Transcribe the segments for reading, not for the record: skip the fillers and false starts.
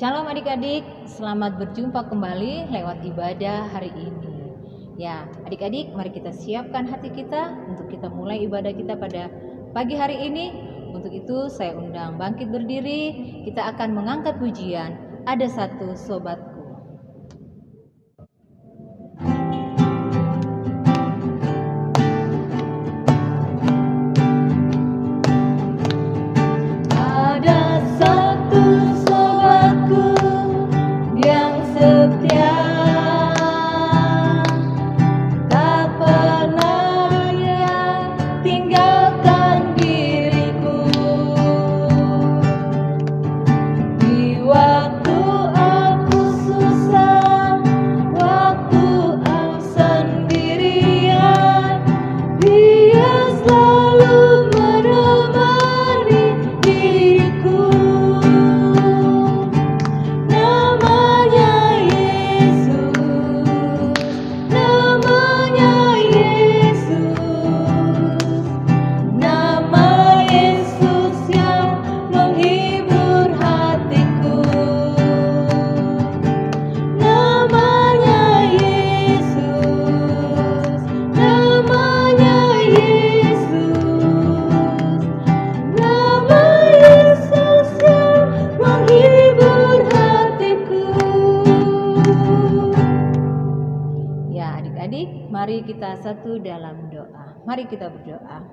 Shalom adik-adik, selamat berjumpa kembali lewat ibadah hari ini. Ya, adik-adik, mari kita siapkan hati kita untuk kita mulai ibadah kita pada pagi hari ini. Untuk itu saya undang bangkit berdiri, kita akan mengangkat pujian Ada Satu Sobatku. Mari kita satu dalam doa. Mari kita berdoa.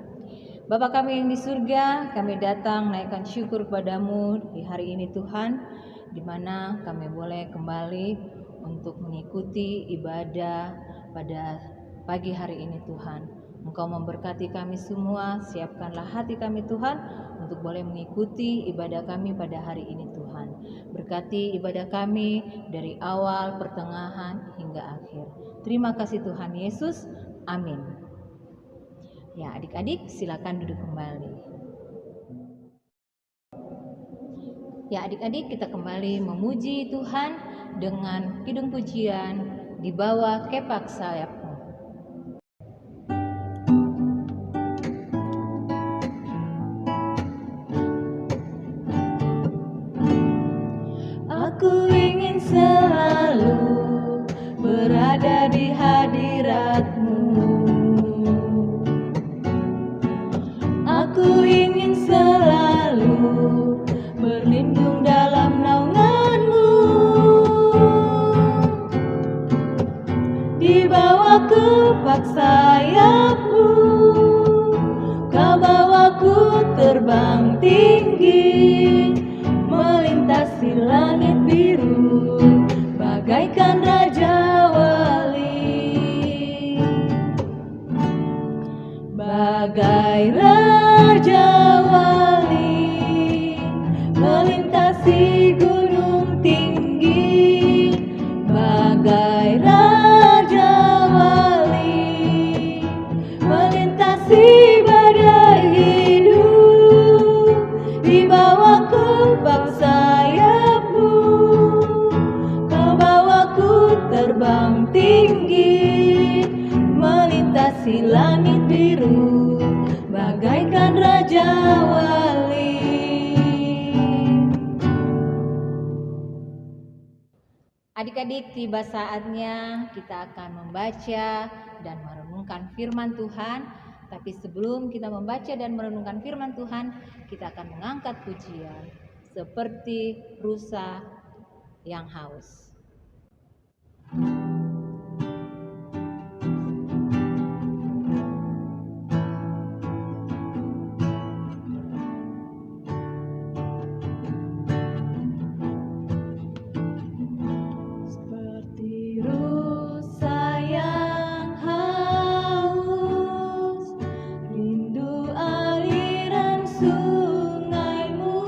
Bapa kami yang di surga, kami datang naikkan syukur kepadamu di hari ini Tuhan, di mana kami boleh kembali untuk mengikuti ibadah pada pagi hari ini Tuhan. Engkau memberkati kami semua, siapkanlah hati kami Tuhan untuk boleh mengikuti ibadah kami pada hari ini Tuhan. Berkati ibadah kami dari awal, pertengahan, hingga akhir. Terima kasih Tuhan Yesus, amin. Ya adik-adik silakan duduk kembali. Ya adik-adik kita kembali memuji Tuhan dengan kidung pujian Di Bawah Kepak Sayapmu. Aku ingin selalu berada di hadirat-Mu. Aku ingin selalu berlindung dalam naungan-Mu. Di bawah kepak sayap-Mu, Kau bawaku terbang tinggi, melintasi langit biru, bagaikan Raja Wali. Bagai Raja Wali, melintasi gunung tinggi. Bagai Raja Wali, melintasi badai hidup. Di bawah kepak sayap-Mu, Kau bawaku terbang tinggi, melintasi langit biru, bagaikan Raja Wali. Adik-adik, tiba saatnya kita akan membaca dan merenungkan firman Tuhan. Tapi sebelum kita membaca dan merenungkan firman Tuhan, kita akan mengangkat pujian seperti rusa yang haus. Seperti rusa yang haus, rindu aliran sungai-Mu.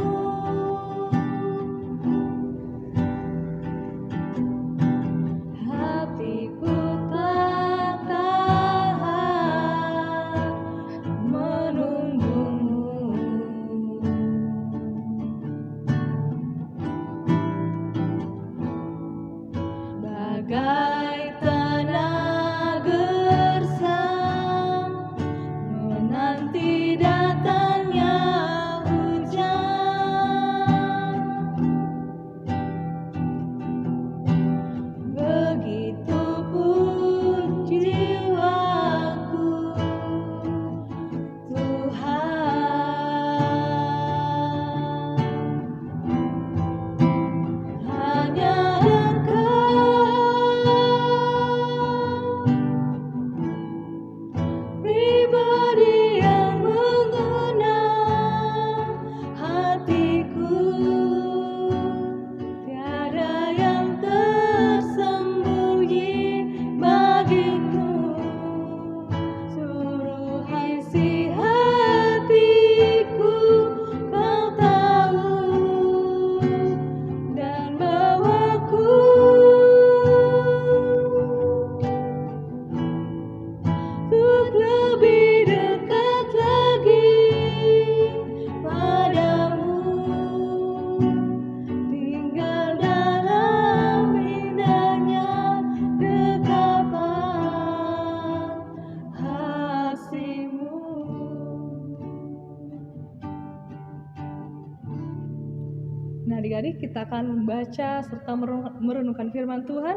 adik-adik, kita akan membaca serta merenungkan firman Tuhan.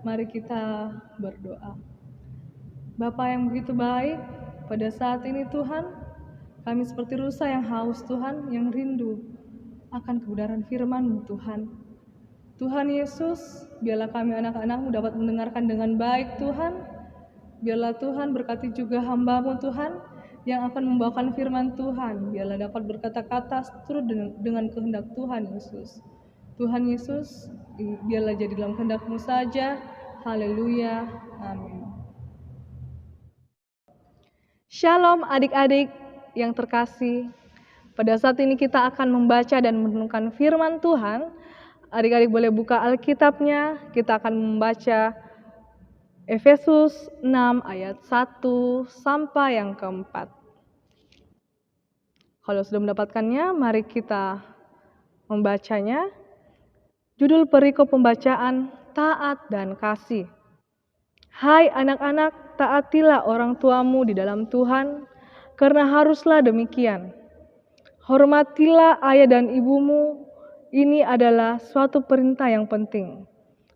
Mari kita berdoa. Bapa yang begitu baik, pada saat ini Tuhan, kami seperti rusa yang haus Tuhan, yang rindu akan kebenaran firman-Mu Tuhan. Tuhan Yesus, biarlah kami anak-anak-Mu dapat mendengarkan dengan baik Tuhan. Biarlah Tuhan berkati juga hamba-Mu Tuhan, yang akan membawakan firman Tuhan. Biarlah dapat berkata-kata seturut dengan kehendak Tuhan Yesus. Tuhan Yesus, biarlah jadi dalam kehendak-Mu saja. Haleluya. Amin. Shalom adik-adik yang terkasih. Pada saat ini kita akan membaca dan merenungkan firman Tuhan. Adik-adik boleh buka Alkitabnya. Kita akan membaca Efesus 6 ayat 1 sampai yang keempat. Kalau sudah mendapatkannya, mari kita membacanya. Judul perikop pembacaan, taat dan kasih. Hai anak-anak, taatilah orang tuamu di dalam Tuhan, karena haruslah demikian. Hormatilah ayah dan ibumu, ini adalah suatu perintah yang penting.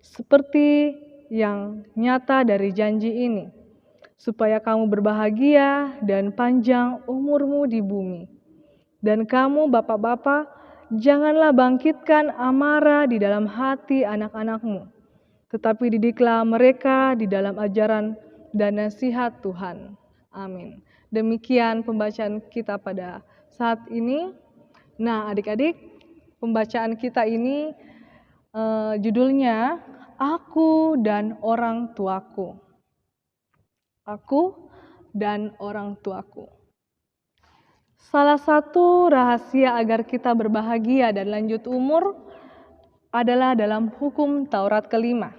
Seperti yang nyata dari janji ini, supaya kamu berbahagia dan panjang umurmu di bumi. Dan kamu bapak-bapak, janganlah bangkitkan amarah di dalam hati anak-anakmu, tetapi didiklah mereka di dalam ajaran dan nasihat Tuhan. Amin. Demikian pembacaan kita pada saat ini. Nah adik-adik, pembacaan kita ini judulnya Aku dan Orang Tuaku. Aku dan orang tuaku. Salah satu rahasia agar kita berbahagia dan lanjut umur adalah dalam hukum Taurat kelima.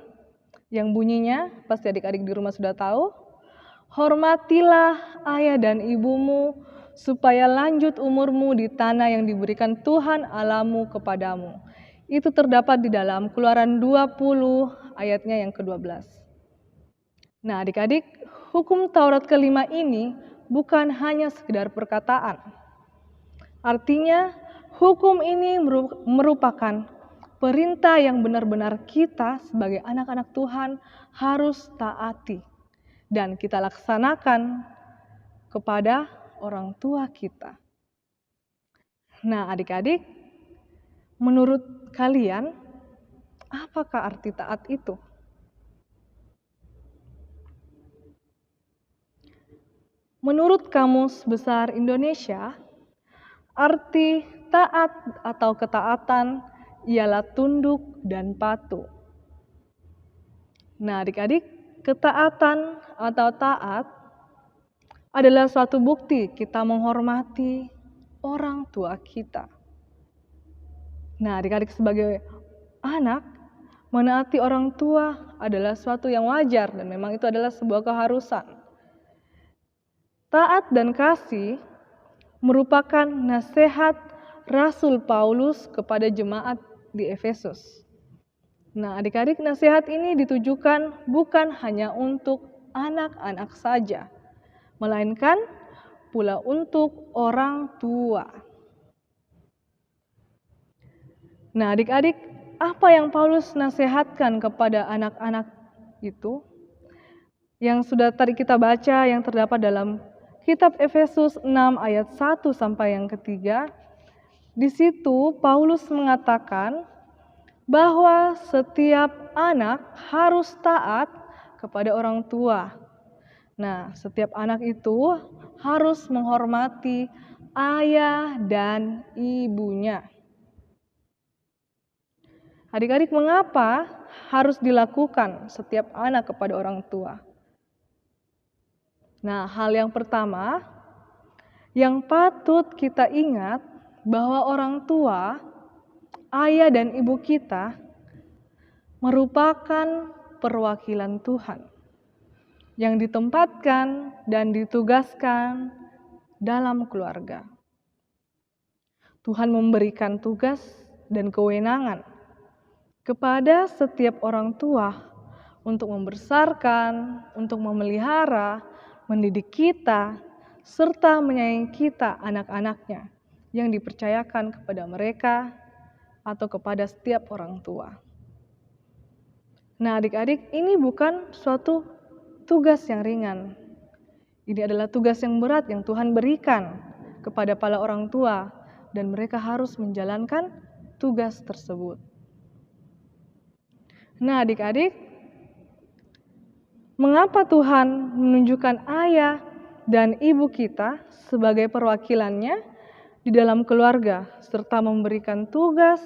Yang bunyinya, pasti adik-adik di rumah sudah tahu. Hormatilah ayah dan ibumu supaya lanjut umurmu di tanah yang diberikan Tuhan Allahmu kepadamu. Itu terdapat di dalam Keluaran 20 ayatnya yang ke-12. Nah adik-adik, hukum Taurat kelima ini bukan hanya sekedar perkataan. Artinya, hukum ini merupakan perintah yang benar-benar kita sebagai anak-anak Tuhan harus taati dan kita laksanakan kepada orang tua kita. Nah adik-adik, menurut kalian, apakah arti taat itu? Menurut Kamus Besar Indonesia, arti taat atau ketaatan ialah tunduk dan patuh. Nah adik-adik, ketaatan atau taat adalah suatu bukti kita menghormati orang tua kita. Nah adik-adik sebagai anak, menaati orang tua adalah suatu yang wajar dan memang itu adalah sebuah keharusan. Taat dan kasih merupakan nasihat Rasul Paulus kepada jemaat di Efesus. Nah adik-adik, nasihat ini ditujukan bukan hanya untuk anak-anak saja, melainkan pula untuk orang tua. Nah adik-adik, apa yang Paulus nasihatkan kepada anak-anak itu? Yang sudah tadi kita baca, yang terdapat dalam kitab Efesus 6 ayat 1 sampai yang ketiga. Di situ Paulus mengatakan bahwa setiap anak harus taat kepada orang tua. Nah, setiap anak itu harus menghormati ayah dan ibunya. Adik-adik, mengapa harus dilakukan setiap anak kepada orang tua? Nah, hal yang pertama yang patut kita ingat bahwa orang tua, ayah dan ibu kita merupakan perwakilan Tuhan yang ditempatkan dan ditugaskan dalam keluarga. Tuhan memberikan tugas dan kewenangan kepada setiap orang tua untuk membesarkan, untuk memelihara, mendidik kita, serta menyayangi kita anak-anaknya yang dipercayakan kepada mereka atau kepada setiap orang tua. Nah, adik-adik, ini bukan suatu tugas yang ringan. Ini adalah tugas yang berat yang Tuhan berikan kepada para orang tua, dan mereka harus menjalankan tugas tersebut. Nah, adik-adik, mengapa Tuhan menunjukkan ayah dan ibu kita sebagai perwakilannya di dalam keluarga, serta memberikan tugas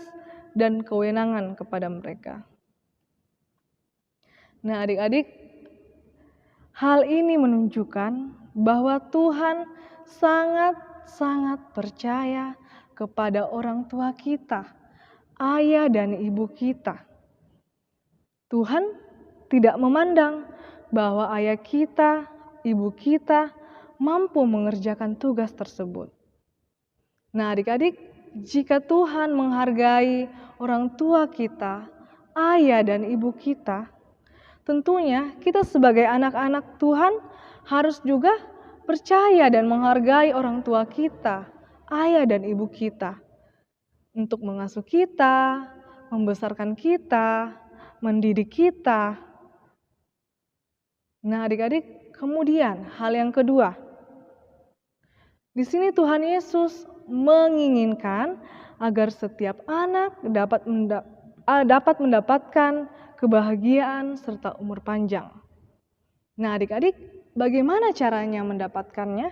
dan kewenangan kepada mereka? Nah, adik-adik, hal ini menunjukkan bahwa Tuhan sangat-sangat percaya kepada orang tua kita, ayah dan ibu kita. Tuhan tidak memandang bahwa ayah kita, ibu kita mampu mengerjakan tugas tersebut. Nah, adik-adik, jika Tuhan menghargai orang tua kita, ayah dan ibu kita, tentunya kita sebagai anak-anak Tuhan harus juga percaya dan menghargai orang tua kita, ayah dan ibu kita, untuk mengasuh kita, membesarkan kita, mendidik kita. Nah, adik-adik, kemudian hal yang kedua. Di sini Tuhan Yesus menginginkan agar setiap anak dapat mendapatkan kebahagiaan serta umur panjang. Nah, adik-adik, bagaimana caranya mendapatkannya?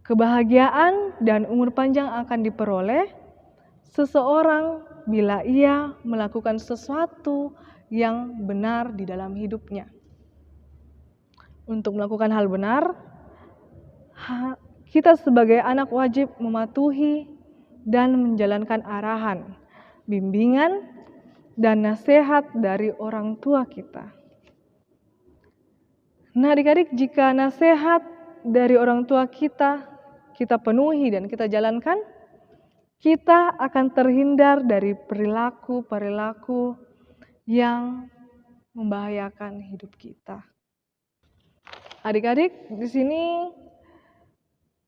Kebahagiaan dan umur panjang akan diperoleh seseorang bila ia melakukan sesuatu yang benar di dalam hidupnya. Untuk melakukan hal benar, kita sebagai anak wajib mematuhi dan menjalankan arahan, bimbingan, dan nasihat dari orang tua kita. Nah, adik-adik, jika nasihat dari orang tua kita penuhi dan kita jalankan, kita akan terhindar dari perilaku-perilaku yang membahayakan hidup kita. Adik-adik, di sini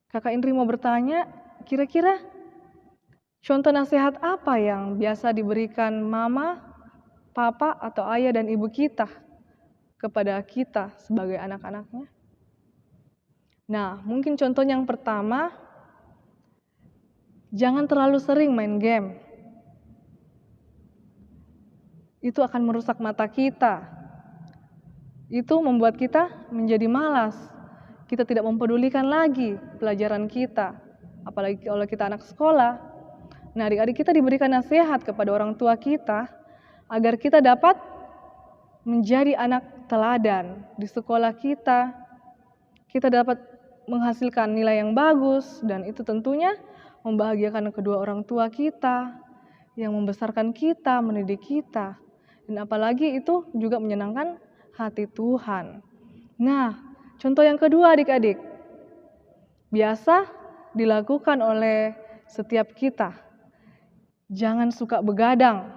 Kakak Indri mau bertanya, kira-kira contoh nasihat apa yang biasa diberikan mama, papa, atau ayah dan ibu kita kepada kita sebagai anak-anaknya? Nah, mungkin contoh yang pertama, jangan terlalu sering main game. Itu akan merusak mata kita. Itu membuat kita menjadi malas. Kita tidak mempedulikan lagi pelajaran kita, apalagi kalau kita anak sekolah. Nah, adik-adik, kita diberikan nasihat kepada orang tua kita agar kita dapat menjadi anak teladan di sekolah kita. Kita dapat menghasilkan nilai yang bagus, dan itu tentunya membahagiakan kedua orang tua kita yang membesarkan kita, mendidik kita. Dan apalagi itu juga menyenangkan hati Tuhan. Nah, contoh yang kedua, adik-adik, biasa dilakukan oleh setiap kita. Jangan suka begadang.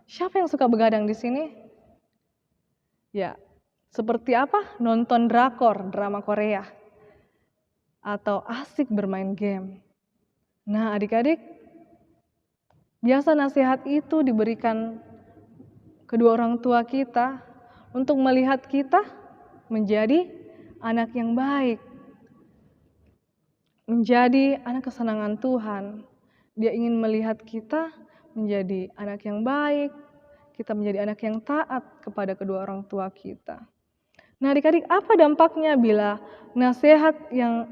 Siapa yang suka begadang di sini? Ya, seperti apa? Nonton drakor, drama Korea. Atau asik bermain game. Nah, adik-adik, biasa nasihat itu diberikan kedua orang tua kita untuk melihat kita menjadi anak yang baik. Menjadi anak kesenangan Tuhan. Dia ingin melihat kita menjadi anak yang baik, kita menjadi anak yang taat kepada kedua orang tua kita. Nah, adik-adik, apa dampaknya bila nasihat yang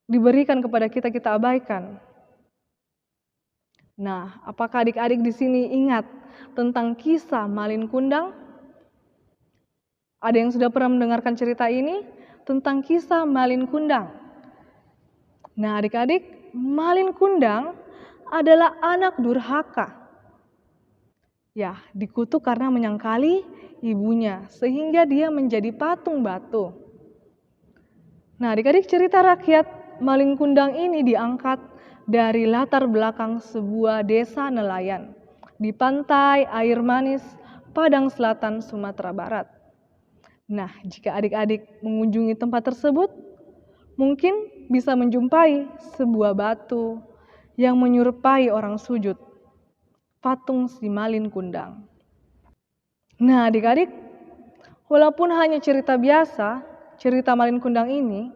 diberikan kepada kita abaikan? Nah, apakah adik-adik di sini ingat tentang kisah Malin Kundang? Ada yang sudah pernah mendengarkan cerita ini tentang kisah Malin Kundang? Nah, adik-adik, Malin Kundang adalah anak durhaka. Ya, dikutuk karena menyangkali ibunya, sehingga dia menjadi patung batu. Nah, adik-adik, cerita rakyat Malin Kundang ini diangkat dari latar belakang sebuah desa nelayan di pantai air manis Padang Selatan, Sumatera Barat. Nah, jika adik-adik mengunjungi tempat tersebut, mungkin bisa menjumpai sebuah batu yang menyerupai orang sujud, patung si Malin Kundang. Nah, adik-adik, walaupun hanya cerita biasa, cerita Malin Kundang ini,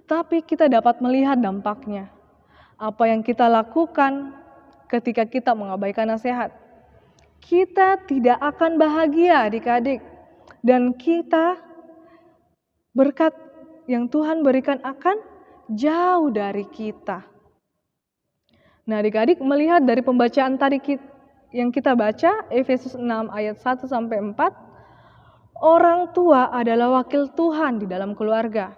tetapi kita dapat melihat dampaknya. Apa yang kita lakukan ketika kita mengabaikan nasihat. Kita tidak akan bahagia, adik-adik. Dan kita berkat yang Tuhan berikan akan jauh dari kita. Nah, adik-adik melihat dari pembacaan tadi yang kita baca, Efesus 6 ayat 1 sampai 4, orang tua adalah wakil Tuhan di dalam keluarga.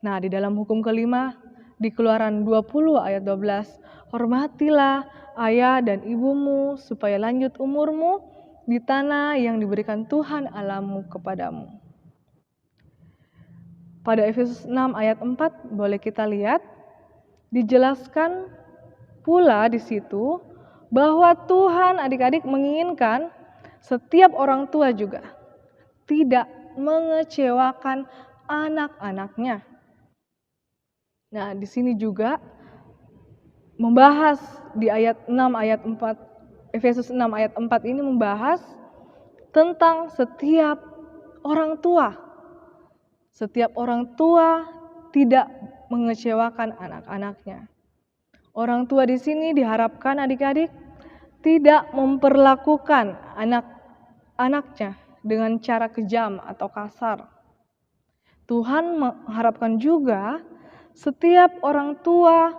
Nah, di dalam hukum kelima, di Keluaran 20 ayat 12, hormatilah ayah dan ibumu supaya lanjut umurmu di tanah yang diberikan Tuhan Allahmu kepadamu. Pada Efesus 6 ayat 4 boleh kita lihat, dijelaskan pula di situ bahwa Tuhan adik-adik menginginkan setiap orang tua juga tidak mengecewakan anak-anaknya. Nah, di sini juga membahas di ayat 6 ayat 4, Efesus 6 ayat 4 ini membahas tentang setiap orang tua. Setiap orang tua tidak mengecewakan anak-anaknya. Orang tua di sini diharapkan adik-adik tidak memperlakukan anak-anaknya dengan cara kejam atau kasar. Tuhan mengharapkan juga setiap orang tua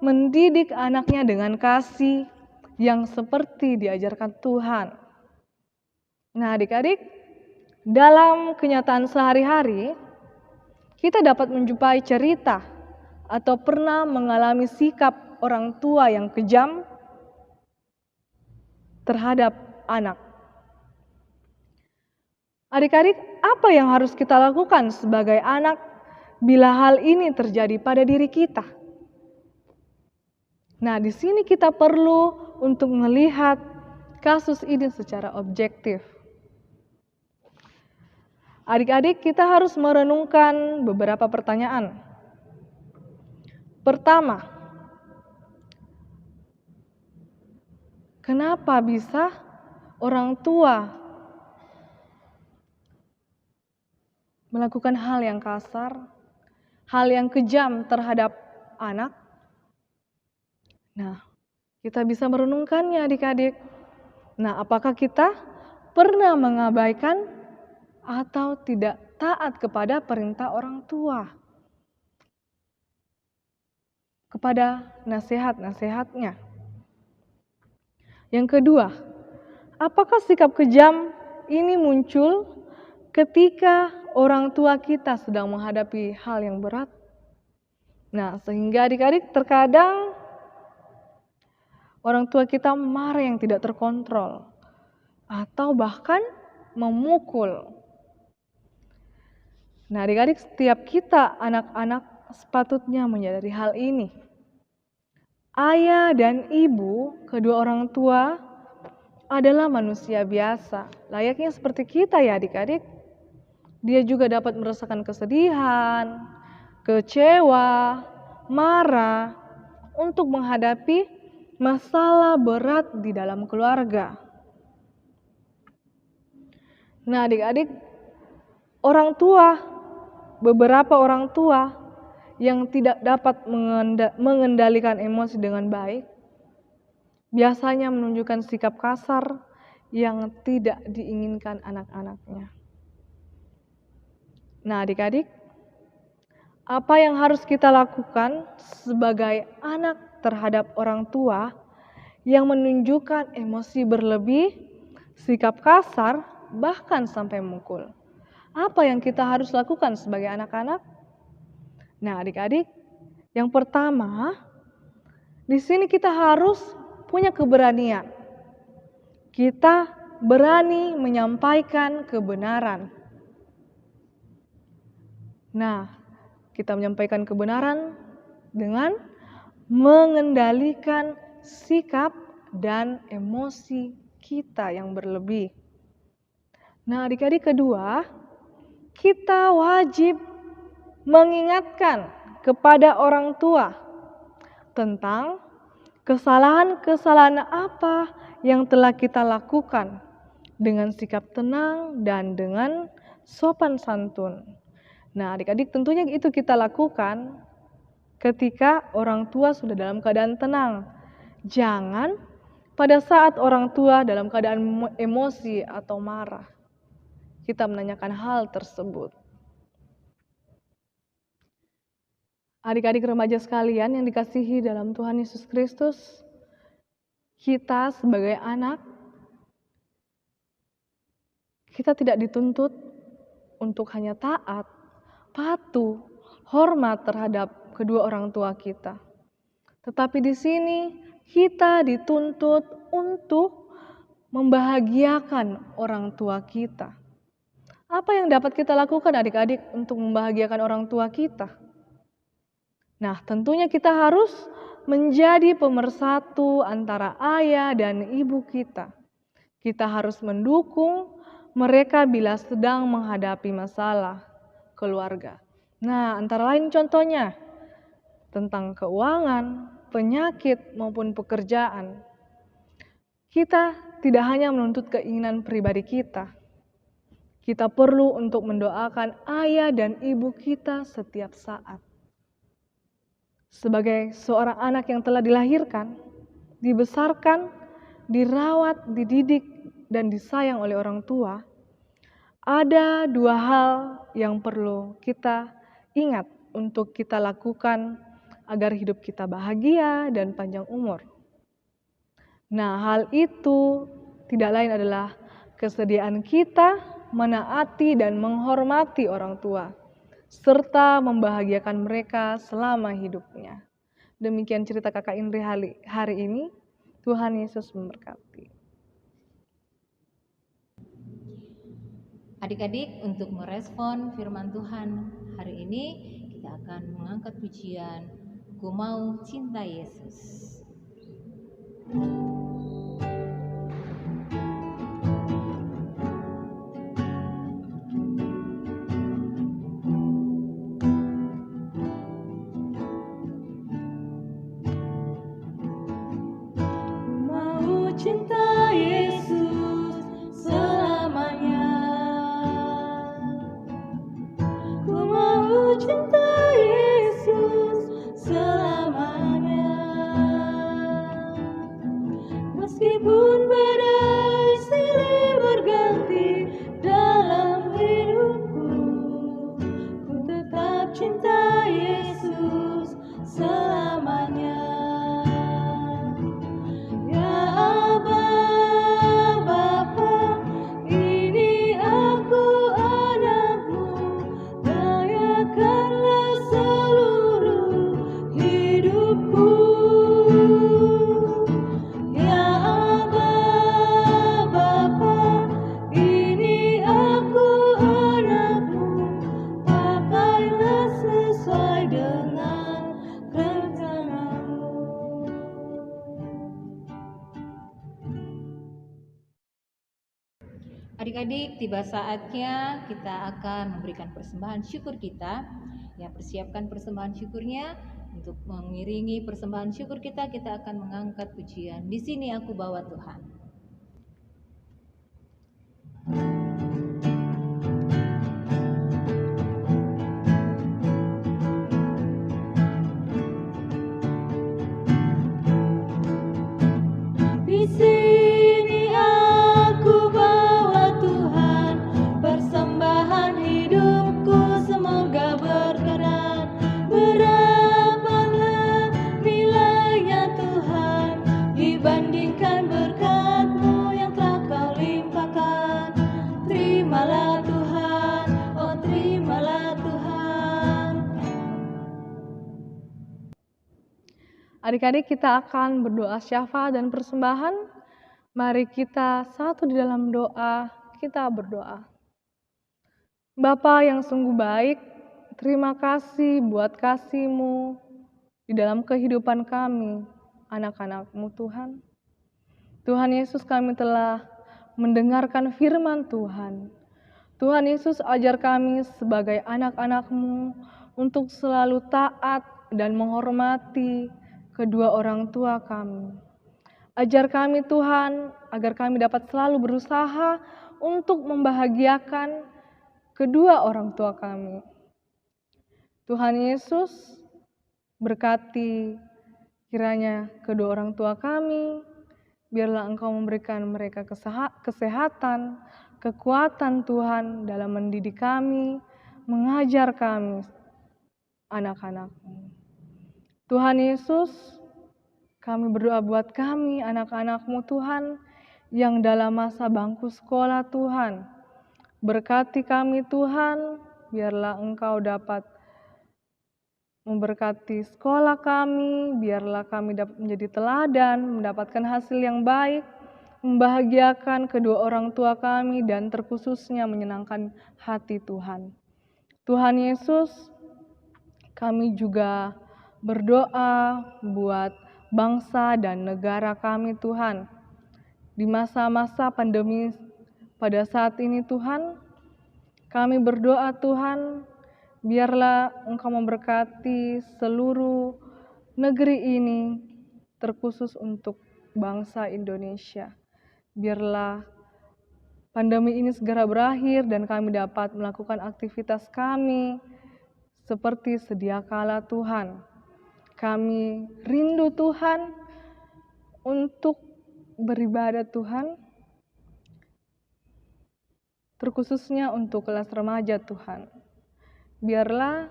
mendidik anaknya dengan kasih yang seperti diajarkan Tuhan. Nah, adik-adik, dalam kenyataan sehari-hari, kita dapat menjumpai cerita atau pernah mengalami sikap orang tua yang kejam terhadap anak. Adik-adik, apa yang harus kita lakukan sebagai anak bila hal ini terjadi pada diri kita? Nah, di sini kita perlu untuk melihat kasus ini secara objektif. Adik-adik, kita harus merenungkan beberapa pertanyaan. Pertama, kenapa bisa orang tua melakukan hal yang kasar, hal yang kejam terhadap anak? Nah, kita bisa merenungkannya adik-adik. Nah, apakah kita pernah mengabaikan atau tidak taat kepada perintah orang tua? Kepada nasihat-nasihatnya. Yang kedua, apakah sikap kejam ini muncul ketika orang tua kita sedang menghadapi hal yang berat? Nah, sehingga adik-adik terkadang orang tua kita marah yang tidak terkontrol atau bahkan memukul. Nah, adik-adik, setiap kita anak-anak sepatutnya menyadari hal ini. Ayah dan ibu, kedua orang tua adalah manusia biasa, layaknya seperti kita ya adik-adik. Dia juga dapat merasakan kesedihan, kecewa, marah untuk menghadapi masalah berat di dalam keluarga. Nah, adik-adik, beberapa orang tua yang tidak dapat mengendalikan emosi dengan baik, biasanya menunjukkan sikap kasar yang tidak diinginkan anak-anaknya. Nah, adik-adik, apa yang harus kita lakukan sebagai anak terhadap orang tua yang menunjukkan emosi berlebih, sikap kasar, bahkan sampai memukul? Apa yang kita harus lakukan sebagai anak-anak? Nah, adik-adik, yang pertama, di sini kita harus punya keberanian. Kita berani menyampaikan kebenaran. Nah, kita menyampaikan kebenaran dengan mengendalikan sikap dan emosi kita yang berlebih. Nah, adik-adik, kedua, kita wajib mengingatkan kepada orang tua tentang Kesalahan-kesalahan apa yang telah kita lakukan dengan sikap tenang dan dengan sopan santun. Nah, adik-adik, tentunya itu kita lakukan ketika orang tua sudah dalam keadaan tenang. Jangan pada saat orang tua dalam keadaan emosi atau marah, kita menanyakan hal tersebut. Adik-adik remaja sekalian yang dikasihi dalam Tuhan Yesus Kristus, kita sebagai anak, kita tidak dituntut untuk hanya taat, patuh, hormat terhadap kedua orang tua kita. Tetapi di sini kita dituntut untuk membahagiakan orang tua kita. Apa yang dapat kita lakukan adik-adik untuk membahagiakan orang tua kita? Nah, tentunya kita harus menjadi pemersatu antara ayah dan ibu kita. Kita harus mendukung mereka bila sedang menghadapi masalah keluarga. Nah, antara lain contohnya tentang keuangan, penyakit, maupun pekerjaan. Kita tidak hanya menuntut keinginan pribadi kita. Kita perlu untuk mendoakan ayah dan ibu kita setiap saat. Sebagai seorang anak yang telah dilahirkan, dibesarkan, dirawat, dididik, dan disayang oleh orang tua, ada dua hal yang perlu kita ingat untuk kita lakukan agar hidup kita bahagia dan panjang umur. Nah, hal itu tidak lain adalah kesediaan kita menaati dan menghormati orang tua, serta membahagiakan mereka selama hidupnya. Demikian cerita Kakak Indri hari ini. Tuhan Yesus memberkati. Adik-adik, untuk merespon firman Tuhan hari ini, kita akan mengangkat pujian Ku Mau Cinta Yesus. Cinta Yesus selamanya. Ku mau cinta Yesus selamanya. Meskipun badai silih berganti dalam hidupku, ku tetap cinta Yesus selamanya. Adik-adik, tiba saatnya kita akan memberikan persembahan syukur kita. Ya, persiapkan persembahan syukurnya. Untuk mengiringi persembahan syukur kita akan mengangkat pujian. Di sini aku bawa Tuhan. Di sini aku bawa Tuhan, persembahan hidupku semoga berkenan. Berapapun nilainya Tuhan, dibandingkan berkat-Mu yang telah Kau limpahkan. Terimalah Tuhan, oh terimalah Tuhan. Adik-adik, kita akan berdoa syafaat dan persembahan. Mari kita satu di dalam doa, kita berdoa. Bapa yang sungguh baik, terima kasih buat kasih-Mu di dalam kehidupan kami, anak-anak-Mu Tuhan. Tuhan Yesus, kami telah mendengarkan firman Tuhan. Tuhan Yesus, ajar kami sebagai anak-anak-Mu untuk selalu taat dan menghormati kedua orang tua kami. Ajar kami Tuhan, agar kami dapat selalu berusaha untuk membahagiakan kedua orang tua kami. Tuhan Yesus, berkati kiranya kedua orang tua kami, biarlah Engkau memberikan mereka kesehatan, kekuatan Tuhan dalam mendidik kami, mengajar kami, anak-anak-Mu. Tuhan Yesus, kami berdoa buat kami, anak-anak-Mu Tuhan, yang dalam masa bangku sekolah Tuhan. Berkati kami Tuhan, biarlah Engkau dapat memberkati sekolah kami, biarlah kami dapat menjadi teladan, mendapatkan hasil yang baik, membahagiakan kedua orang tua kami, dan terkhususnya menyenangkan hati Tuhan. Tuhan Yesus, kami juga berdoa buat bangsa dan negara kami Tuhan. Di masa-masa pandemi pada saat ini Tuhan, kami berdoa Tuhan, biarlah Engkau memberkati seluruh negeri ini, terkhusus untuk bangsa Indonesia. Biarlah pandemi ini segera berakhir dan kami dapat melakukan aktivitas kami seperti sedia kala Tuhan. Kami rindu Tuhan untuk beribadah Tuhan, terkhususnya untuk kelas remaja Tuhan. Biarlah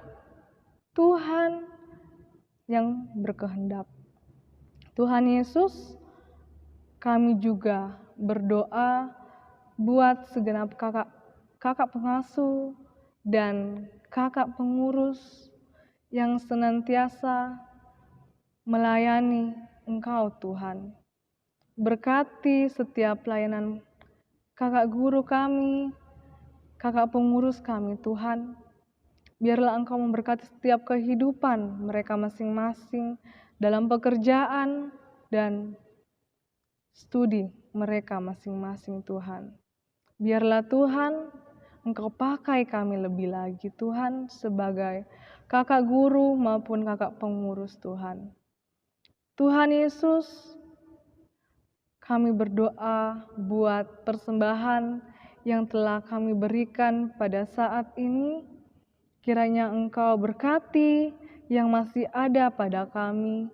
Tuhan yang berkehendak. Tuhan Yesus, kami juga berdoa buat segenap kakak pengasuh dan kakak pengurus yang senantiasa melayani Engkau Tuhan. Berkati setiap pelayanan kakak guru kami, kakak pengurus kami Tuhan. Biarlah Engkau memberkati setiap kehidupan mereka masing-masing dalam pekerjaan dan studi mereka masing-masing Tuhan. Biarlah Tuhan Engkau pakai kami lebih lagi Tuhan sebagai kakak guru maupun kakak pengurus Tuhan. Tuhan Yesus, kami berdoa buat persembahan yang telah kami berikan pada saat ini. Kiranya Engkau berkati yang masih ada pada kami.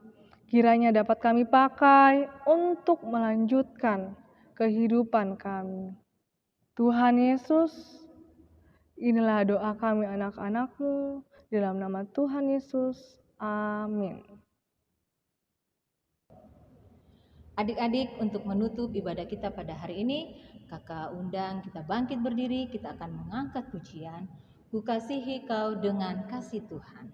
Kiranya dapat kami pakai untuk melanjutkan kehidupan kami. Tuhan Yesus, inilah doa kami anak-anak-Mu. Dalam nama Tuhan Yesus, amin. Adik-adik, untuk menutup ibadah kita pada hari ini, kakak undang kita bangkit berdiri, kita akan mengangkat pujian. Ku kasihi kau dengan kasih Tuhan.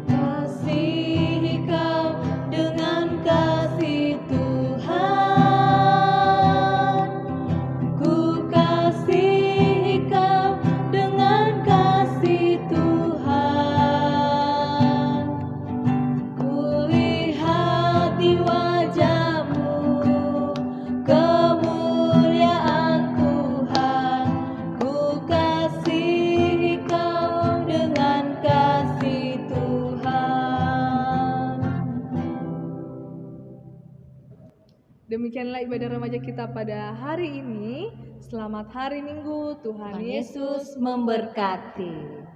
Kasihi kau dengan kasih Tuhan, ku kasihi kau dengan kasih Tuhan. Kulihat di wajah-Mu kemuliaan Tuhan, ku kasihi kau dengan kasih Tuhan. Demikianlah ibadah remaja kita pada hari ini. Selamat hari Minggu, Tuhan Tuhan Yesus Yesus memberkati.